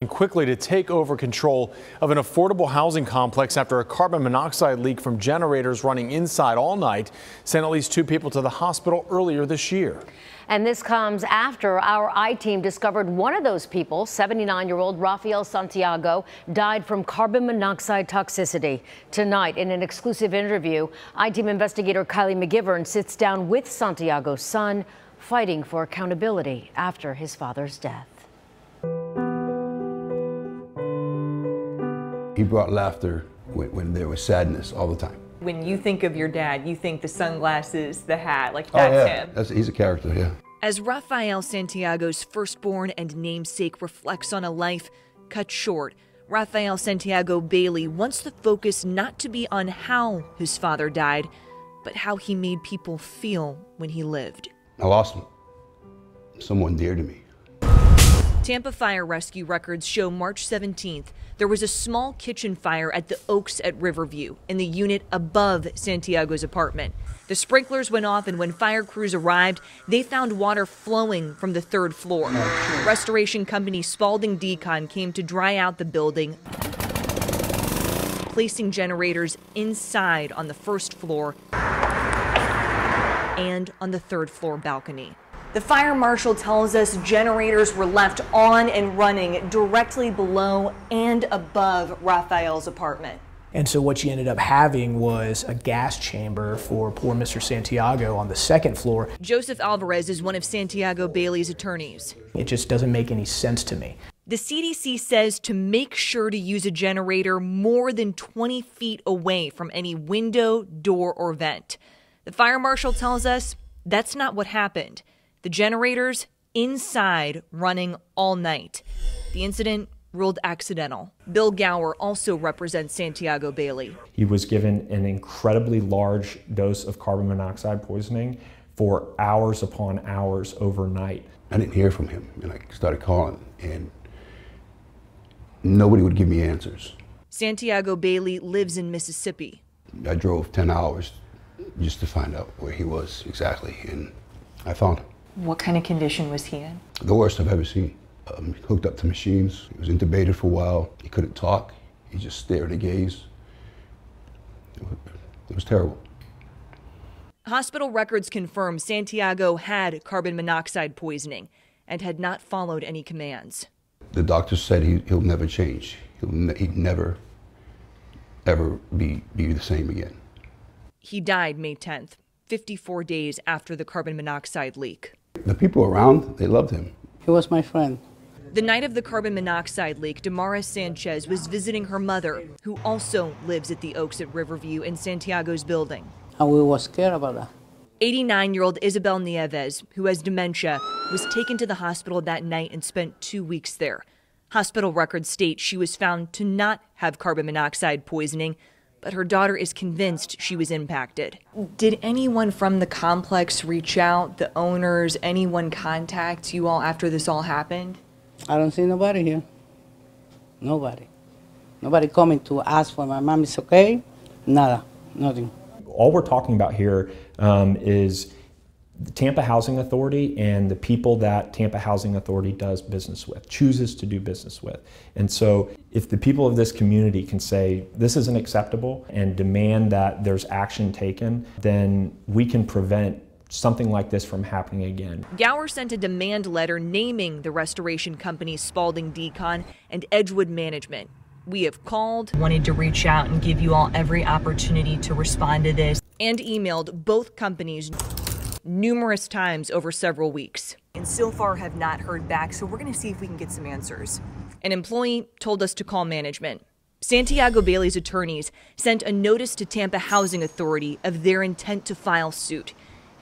Quickly to take over control of an affordable housing complex after a carbon monoxide leak from generators running inside all night sent at least 2 people to the hospital earlier this year. And this comes after our I-team discovered one of those people, 79-year-old Rafael Santiago, died from carbon monoxide toxicity. Tonight, in an exclusive interview, I-team investigator KYLIE McGivern sits down with Santiago's son, fighting for accountability after his father's death. He brought laughter when there was sadness all the time. When you think of your dad, you think the sunglasses, the hat, like that's him. He's a character, yeah. As Rafael Santiago's firstborn and namesake reflects on a life cut short, Rafael Santiago Bailey wants the focus not to be on how his father died, but how he made people feel when he lived. I lost him. Someone dear to me. Tampa Fire Rescue records show March 17th, there was a small kitchen fire at the Oaks at Riverview in the unit above Santiago's apartment. The sprinklers went off, and when fire crews arrived, they found water flowing from the 3rd floor. Restoration company Spalding Decon came to dry out the building, placing generators inside on the 1st floor and on the 3rd floor balcony. The fire marshal tells us generators were left on and running directly below and above Rafael's apartment. And so what you ended up having was a gas chamber for poor Mr. Santiago on the 2nd floor. Joseph Alvarez is one of Santiago Bailey's attorneys. It just doesn't make any sense to me. The CDC says to make sure to use a generator more than 20 feet away from any window, door, or vent. The fire marshal tells us that's not what happened. The generators inside running all night. The incident ruled accidental. Bill Gower also represents Santiago Bailey. He was given an incredibly large dose of carbon monoxide poisoning for hours upon hours overnight. I didn't hear from him, and I started calling, and nobody would give me answers. Santiago Bailey lives in Mississippi. I drove 10 hours just to find out where he was exactly, and I found him. What kind of condition was he in? The worst I've ever seen. Hooked up to machines. He was intubated for a while. He couldn't talk. He just stared and gazed. It was terrible. Hospital records confirm Santiago had carbon monoxide poisoning and had not followed any commands. The doctor said he'll never change. He'd never, ever be the same again. He died May 10th, 54 days after the carbon monoxide leak. The people around, they loved him. He was my friend. The night of the carbon monoxide leak, Damaris Sanchez was visiting her mother, who also lives at the Oaks at Riverview in Santiago's building. And we were scared about that. 89-year-old Isabel Nieves, who has dementia, was taken to the hospital that night and spent 2 weeks there. Hospital records state she was found to not have carbon monoxide poisoning, but her daughter is convinced she was impacted. Did anyone from the complex reach out, the owners, anyone contact you all after this all happened? I don't see nobody here. Nobody. Nobody coming to ask for my mom is okay. Nada. Nothing. All we're talking about here is the Tampa Housing Authority and the people that Tampa Housing Authority does business with, chooses to do business with. And so if the people of this community can say this isn't acceptable and demand that there's action taken, then we can prevent something like this from happening again. Gower sent a demand letter naming the restoration companies Spalding Decon and Edgewood Management. We have called, wanted to reach out and give you all every opportunity to respond to this, and emailed both companies numerous times over several weeks. And so far have not heard back, so we're going to see if we can get some answers. An employee told us to call management. Santiago Bailey's attorneys sent a notice to Tampa Housing Authority of their intent to file suit.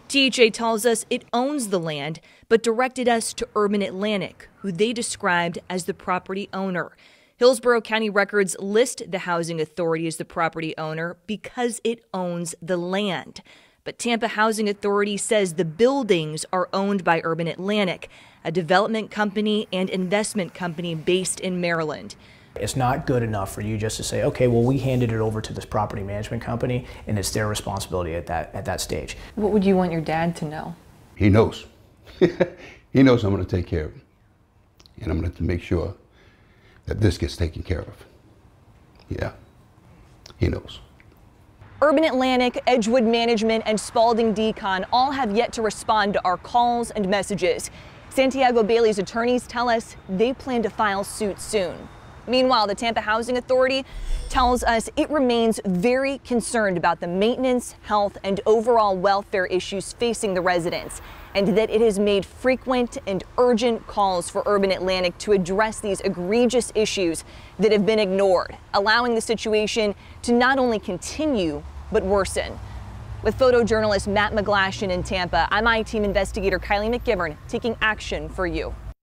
THA tells us it owns the land, but directed us to Urban Atlantic, who they described as the property owner. Hillsborough County records list the Housing Authority as the property owner because it owns the land. But Tampa Housing Authority says the buildings are owned by Urban Atlantic, a development company and investment company based in Maryland. It's not good enough for you just to say, okay, well, we handed it over to this property management company and it's their responsibility at that stage. What would you want your dad to know? He knows. He knows I'm going to take care of him. And I'm going to make sure that this gets taken care of. Yeah, he knows. Urban Atlantic, Edgewood Management, and Spalding Decon all have yet to respond to our calls and messages. Santiago Bailey's attorneys tell us they plan to file suit soon. Meanwhile, the Tampa Housing Authority tells us it remains very concerned about the maintenance, health, and overall welfare issues facing the residents, and that it has made frequent and urgent calls for Urban Atlantic to address these egregious issues that have been ignored, allowing the situation to not only continue, but worsen. With photojournalist Matt McGlashan in Tampa, I'm I-Team investigator KYLIE McGivern taking action for you.